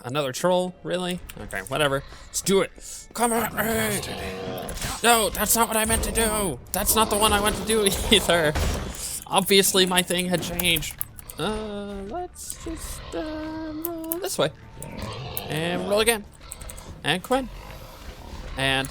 Another troll? Really? Okay, whatever. Let's do it. Come at me! No, that's not what I meant to do. That's not the one I want to do either. Obviously, my thing had changed. Let's just roll this way. And roll again. And Quinn. And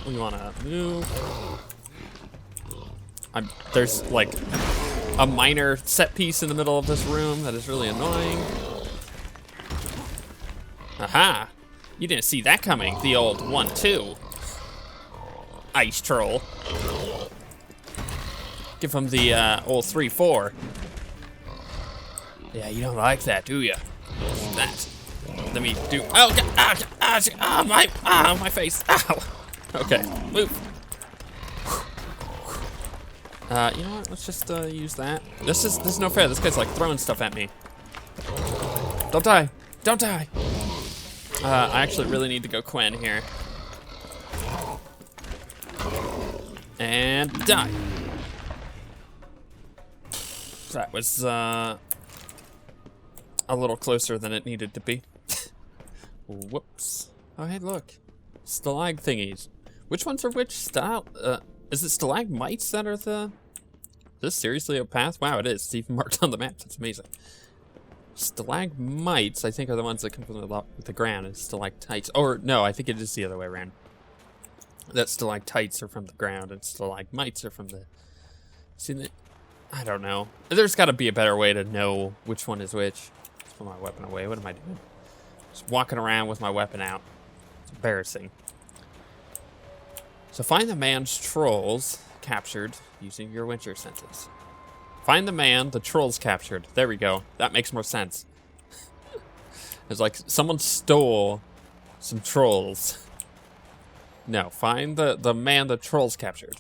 we want to move. There's like a minor set piece in the middle of this room that is really annoying. Aha! You didn't see that coming, the old 1-2. Ice troll. Give him the old 3-4. Yeah, you don't like that, do ya? That. Let me do. Oh, my face. Ow. Okay, move. You know what? Let's just use that. This is no fair. This guy's like throwing stuff at me. Don't die. Don't die. I actually really need to go Quinn here. And die. That was a little closer than it needed to be. Whoops. Oh, hey, look. Stalag thingies. Which ones are which style? Is it stalagmites that are the... Is this seriously a path? Wow, it is. It's even marked on the map. That's amazing. Stalagmites, I think, are the ones that come from the ground, and stalactites. Or, no, I think it is the other way around. That stalactites are from the ground, and stalagmites are from the... See, I don't know. There's got to be a better way to know which one is which. Let's put my weapon away. What am I doing? Just walking around with my weapon out. It's embarrassing. So find the man's trolls captured using your winter senses. Find the man the trolls captured. There we go. That makes more sense. It's like someone stole some trolls. No, find the man the trolls captured.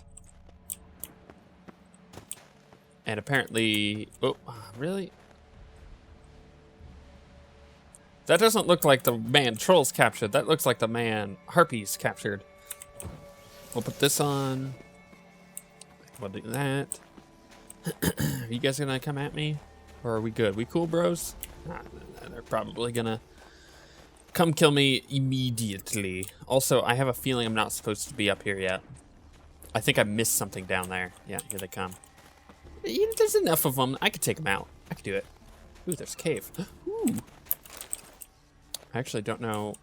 And apparently, oh, really? That doesn't look like the man trolls captured. That looks like the man harpies captured. We'll put this on. We'll do that. Are you guys gonna come at me? Or are we good? We cool, bros? Nah, they're probably gonna come kill me immediately. Also, I have a feeling I'm not supposed to be up here yet. I think I missed something down there. Yeah, here they come. There's enough of them. I could take them out. I could do it. Ooh, there's a cave. Ooh. I actually don't know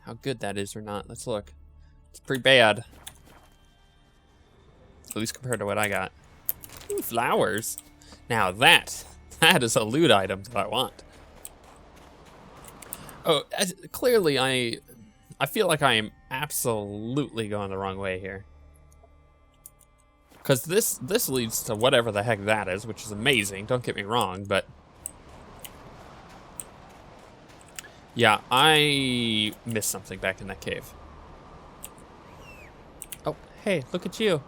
how good that is or not. Let's look. It's pretty bad. At least compared to what I got. Ooh, flowers. Now that is a loot item that I want. Oh, clearly I feel like I am absolutely going the wrong way here. Because this leads to whatever the heck that is, which is amazing, don't get me wrong, but... Yeah, I missed something back in that cave. Oh, hey, look at you.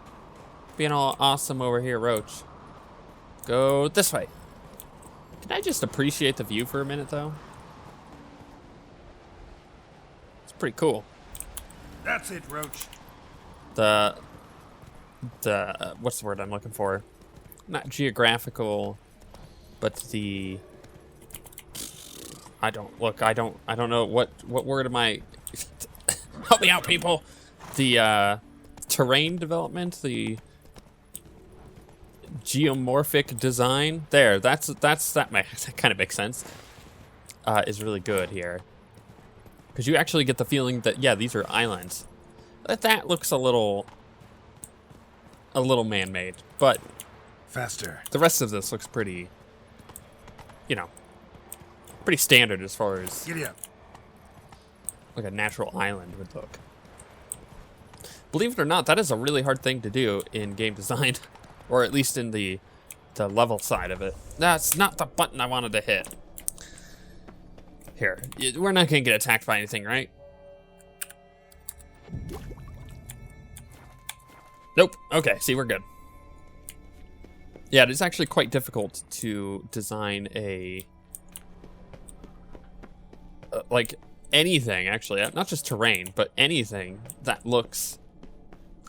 Being all awesome over here, Roach. Go this way. Can I just appreciate the view for a minute, though? It's pretty cool. That's it, Roach. The what's the word I'm looking for? Not geographical, but the... I don't know what word am I... Help me out, people! The terrain development, the geomorphic design. There, that kind of makes sense. Is really good here. Because you actually get the feeling that, yeah, these are islands. That looks a little man-made, but faster. The rest of this looks pretty, you know, pretty standard as far as Giddy up. Like a natural island would look. Believe it or not, that is a really hard thing to do in game design, or at least in the level side of it. That's not the button I wanted to hit. Here, we're not gonna get attacked by anything, right? Nope. Okay, see, we're good. Yeah, it is actually quite difficult to design a... like, anything, actually. Not just terrain, but anything that looks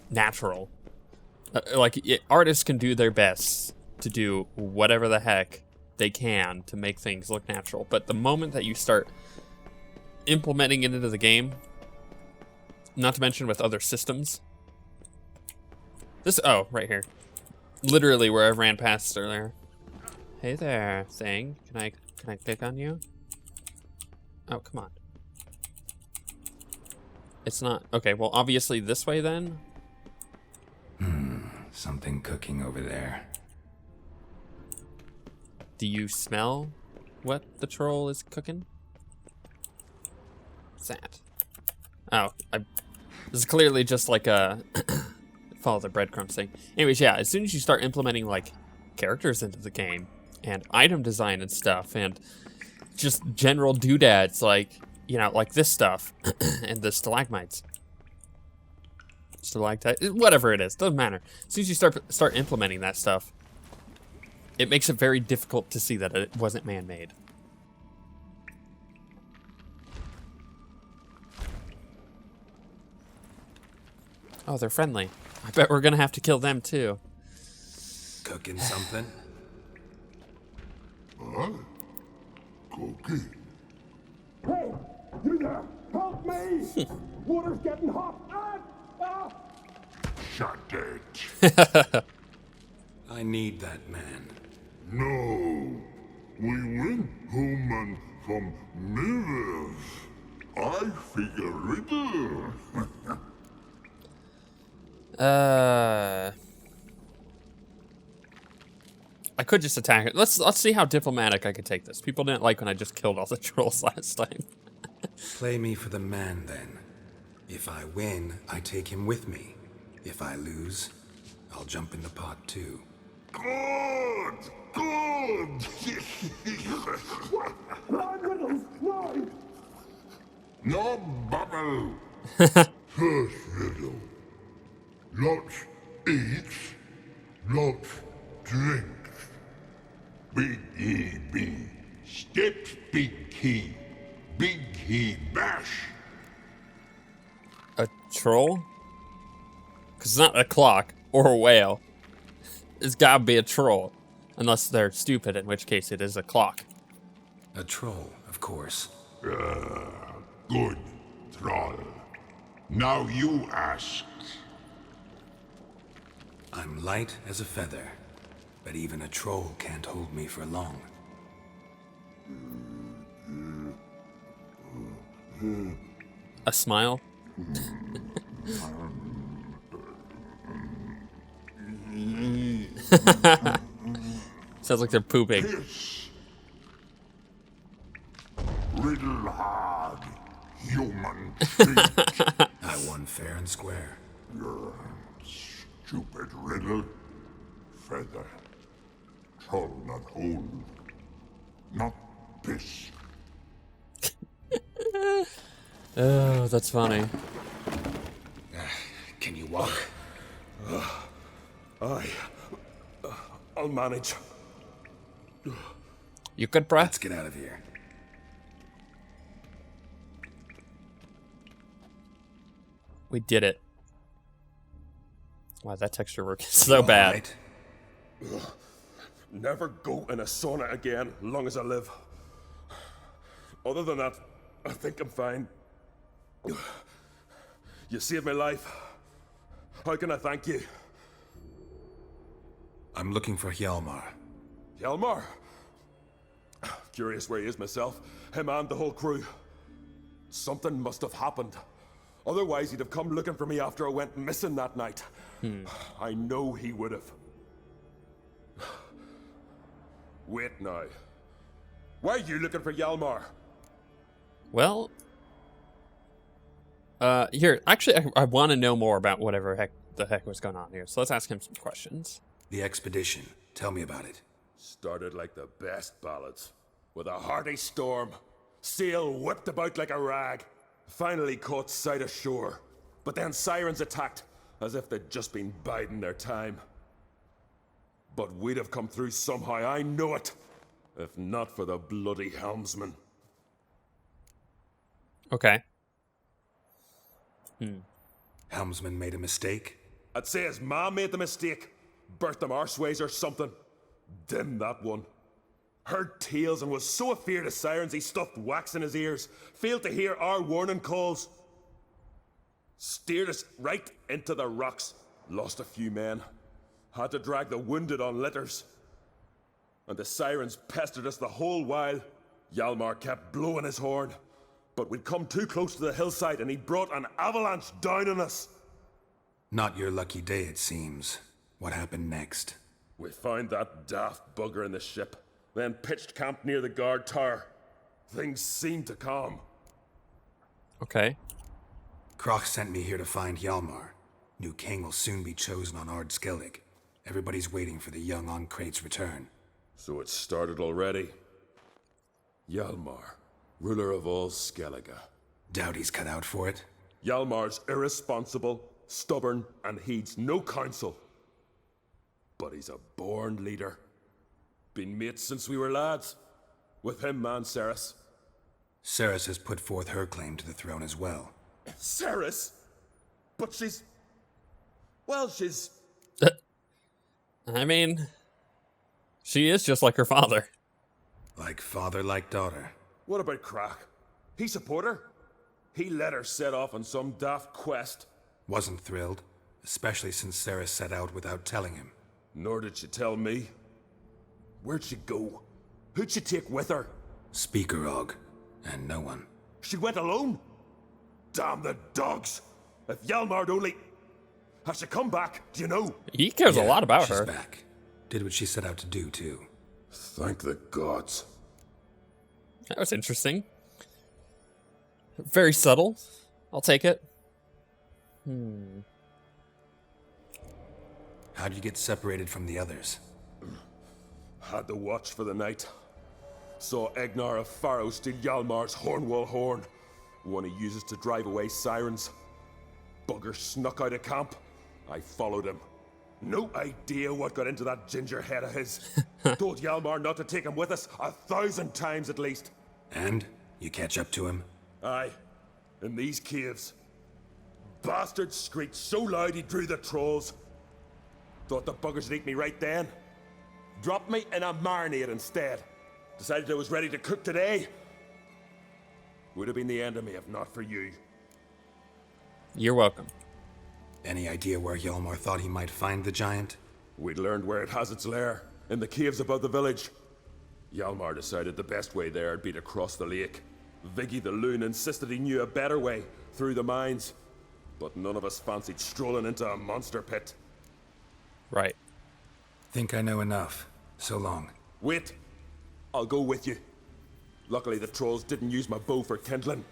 natural. Artists can do their best to do whatever the heck they can to make things look natural. But the moment that you start implementing it into the game, not to mention with other systems, oh, right here. Literally where I ran past earlier. Hey there, thing. Can I click on you? Oh, come on. It's not. Okay, well, obviously this way then. Something cooking over there. Do you smell what the troll is cooking? What's that? Oh, this is clearly just like a follow the breadcrumbs thing. Anyways, yeah, as soon as you start implementing like characters into the game and item design and stuff and just general doodads like, you know, like this stuff and the stalagmites, stalactite, whatever it is, doesn't matter. As soon as you start implementing that stuff, it makes it very difficult to see that it wasn't man-made. Oh, they're friendly. I bet we're gonna have to kill them too. Cooking something? Cookie. Hey, you there! Help me! Water's getting hot. Shut it. I need that man. No. We went home and from mirrors. I figure riddle. I could just attack it. Let's see how diplomatic I could take this. People didn't like when I just killed all the trolls last time. Play me for the man, then. If I win, I take him with me. If I lose, I'll jump in the pot, too. Good! Good! No riddles! No! No bubble! First riddle. Lots eats, lots drinks. Big E B. Steps big key. Big key bash. A troll? Because it's not a clock or a whale. It's gotta be a troll. Unless they're stupid, in which case it is a clock. A troll, of course. Good, troll. Now you ask. I'm light as a feather, but even a troll can't hold me for long. A smile? Sounds like they're pooping. Piss. Riddle hard, human speech. I won fair and square. Stupid riddle. Feather. Troll not hold. Not piss. Oh, that's funny. Can you walk? I'll manage. You good, bruh? Let's get out of here. We did it. Wow, that texture work is so bad. Right. Never go in a sauna again, long as I live. Other than that, I think I'm fine. You saved my life. How can I thank you? I'm looking for Hjalmar. Hjalmar? Curious where he is myself. Him and the whole crew. Something must have happened. Otherwise, he'd have come looking for me after I went missing that night. I know he would have. Wait now. Why are you looking for Hjalmar? Well, here, actually, I want to know more about whatever the heck was going on here. So let's ask him some questions. The expedition. Tell me about it. Started like the best ballads. With a hearty storm. Sail whipped about like a rag. Finally caught sight of shore. But then sirens attacked, as if they'd just been biding their time. But we'd have come through somehow, I know it. If not for the bloody helmsman. Okay. Helmsman made a mistake? I'd say his ma made the mistake. Birthed them arseways or something. Dim that one. Heard tales and was so afeard of sirens he stuffed wax in his ears. Failed to hear our warning calls. Steered us right into the rocks. Lost a few men. Had to drag the wounded on litters. And the sirens pestered us the whole while. Hjalmar kept blowing his horn. But we'd come too close to the hillside and he brought an avalanche down on us. Not your lucky day, it seems. What happened next? We found that daft bugger in the ship, then pitched camp near the guard tower. Things seemed to calm. Okay. Kroch sent me here to find Hjalmar. New king will soon be chosen on Skellig. Everybody's waiting for the young Ancrate's return. So it started already. Hjalmar, ruler of all Skellige. Doubt he's cut out for it. Hjalmar's irresponsible, stubborn, and heeds no counsel. But he's a born leader. Been mates since we were lads. With him, man, Ceres. Ceres has put forth her claim to the throne as well. Ceres? But she's... Well, she's... I mean, she is just like her father. Like father, like daughter. What about Crach? He support her? He let her set off on some daft quest. Wasn't thrilled, especially since Ceres set out without telling him. Nor did she tell me. Where'd she go? Who'd she take with her? Speakerog, and no one. She went alone? Damn the dogs! If Hjalmar'd only... Has she come back? Do you know? He cares a lot about she's her. Back. Did what she set out to do, too. Thank the gods. That was interesting. Very subtle. I'll take it. How'd you get separated from the others? Had to watch for the night. Saw Egnar of Pharaoh steal Hjalmar's Hornwall horn. One he uses to drive away sirens. Bugger snuck out of camp. I followed him. No idea what got into that ginger head of his. Told Hjalmar not to take him with us 1,000 times at least. And? You catch up to him? Aye. In these caves. Bastard screeched so loud he drew the trolls. Thought the buggers would eat me right then. Dropped me in a marinade instead. Decided I was ready to cook today. Would have been the end of me if not for you. You're welcome. Any idea where Hjalmar thought he might find the giant? We'd learned where it has its lair, in the caves above the village. Hjalmar decided the best way there would be to cross the lake. Viggy the loon insisted he knew a better way, through the mines. But none of us fancied strolling into a monster pit. Right. Think I know enough. So long. Wait. I'll go with you. Luckily the trolls didn't use my bow for kindling.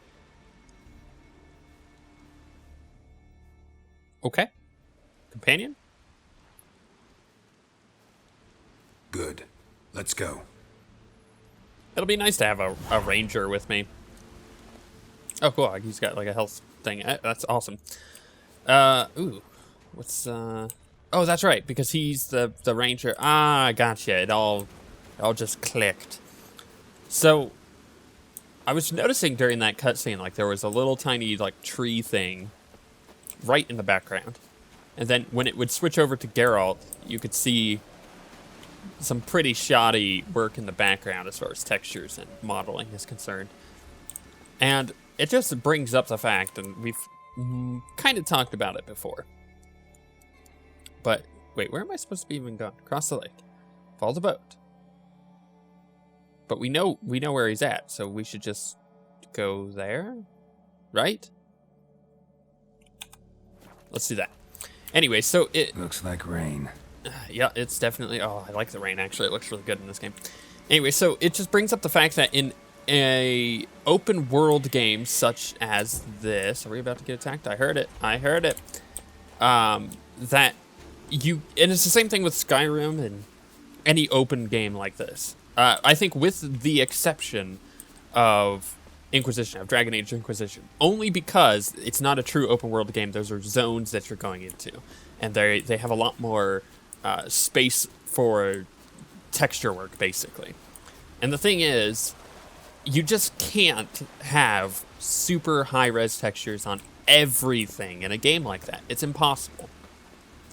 Okay. Companion? Good. Let's go. It'll be nice to have a ranger with me. Oh, cool. He's got like a health thing. That's awesome. Ooh. What's, Oh, that's right. Because he's the ranger. Ah, gotcha. It all just clicked. So, I was noticing during that cutscene, like, there was a little tiny, like, tree thing right in the background. And then when it would switch over to Geralt, you could see some pretty shoddy work in the background as far as textures and modeling is concerned. And it just brings up the fact, and we've kind of talked about it before. But, wait, where am I supposed to be even going? Across the lake. Follow the boat. But we know where he's at, so we should just go there, right? Let's do that. Anyway, so it... Looks like rain. Yeah, it's definitely... Oh, I like the rain, actually. It looks really good in this game. Anyway, so it just brings up the fact that in a open world game such as this... Are we about to get attacked? I heard it. That you... And it's the same thing with Skyrim and any open game like this. I think with the exception of Inquisition, of Dragon Age Inquisition, only because it's not a true open world game. Those are zones that you're going into, and they have a lot more space for texture work, basically. And the thing is, you just can't have super high-res textures on everything in a game like that. It's impossible.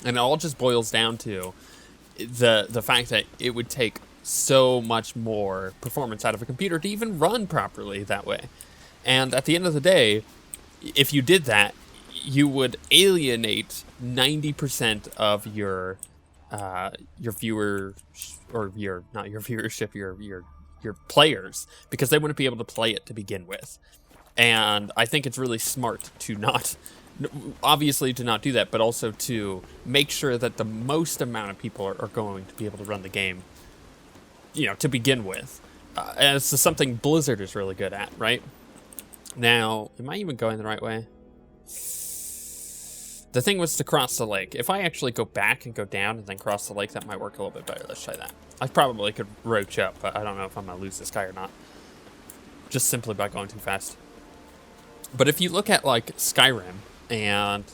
And it all just boils down to, the fact that it would take so much more performance out of a computer to even run properly that way. And at the end of the day, if you did that, you would alienate 90% of your viewers, or not your viewership, your players, because they wouldn't be able to play it to begin with. And I think it's really smart to not, obviously to not do that, but also to make sure that the most amount of people are going to be able to run the game, to begin with. And it's something Blizzard is really good at, right? Now, am I even going the right way? The thing was to cross the lake. If I actually go back and go down and then cross the lake, that might work a little bit better. Let's try that. I probably could roach up, but I don't know if I'm going to lose this guy or not. Just simply by going too fast. But if you look at, like, Skyrim and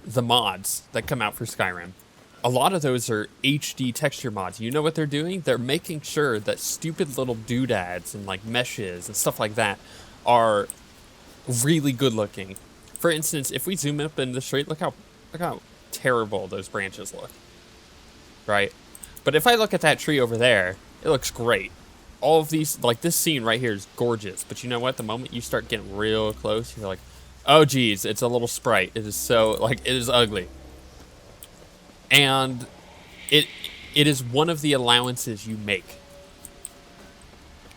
the mods that come out for Skyrim, a lot of those are HD texture mods. You know what they're doing? They're making sure that stupid little doodads and, like, meshes and stuff like that are really good looking. For instance, if we zoom up in the street, look how terrible those branches look, right? But if I look at that tree over there, it looks great. All of these, like this scene right here is gorgeous, but you know what? The moment you start getting real close, you're like, oh geez, it's a little sprite. It is so, like, it is ugly. And it is one of the allowances you make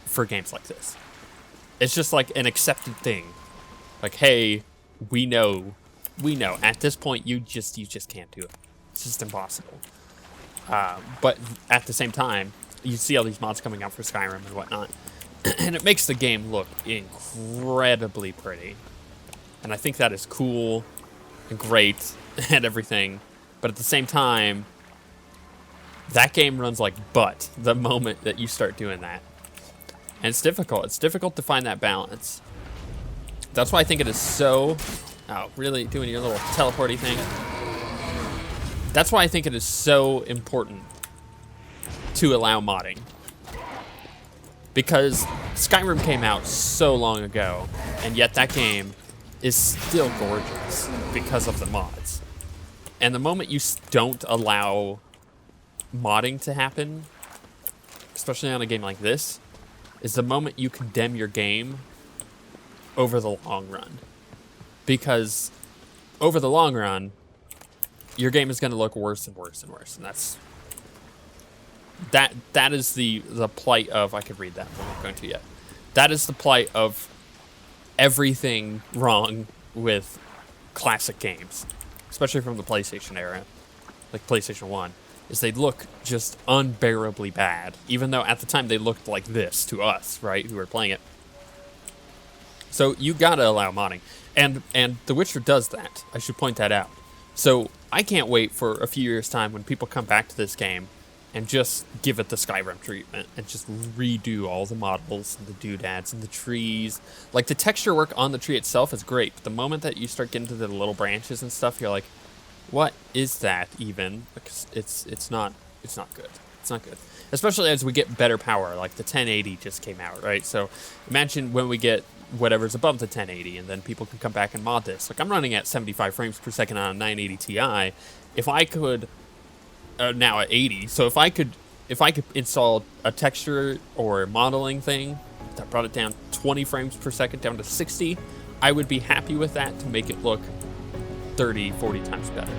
for games like this. It's just like an accepted thing. Like, hey, we know, at this point, you just can't do it. It's just impossible. But at the same time, you see all these mods coming out for Skyrim and whatnot, and it makes the game look incredibly pretty. And I think that is cool and great and everything. But at the same time, that game runs like butt the moment that you start doing that. And it's difficult. It's difficult to find that balance. That's why I think it is so... Oh, really? Doing your little teleporty thing? That's why I think it is so important to allow modding. Because Skyrim came out so long ago, and yet that game is still gorgeous because of the mods. And the moment you don't allow modding to happen, especially on a game like this, is the moment you condemn your game over the long run. Because over the long run, your game is going to look worse and worse and worse. And that is the plight of... I could read that, but I'm not going to yet. That is the plight of everything wrong with classic games, especially from the PlayStation era, like PlayStation 1, is they look just unbearably bad, even though at the time they looked like this to us, right, who were playing it. So you gotta allow modding. And The Witcher does that. I should point that out. So I can't wait for a few years' time when people come back to this game and just give it the Skyrim treatment and just redo all the models and the doodads and the trees. Like, the texture work on the tree itself is great, but the moment that you start getting to the little branches and stuff, you're like, what is that even? Because it's not good. It's not good. Especially as we get better power, like the 1080 just came out, right? So imagine when we get whatever's above the 1080, and then people can come back and mod this. Like, I'm running at 75 frames per second on a 980 Ti. If I could, now at 80, so if I could install a texture or modeling thing that brought it down 20 frames per second down to 60, I would be happy with that to make it look 30, 40 times better.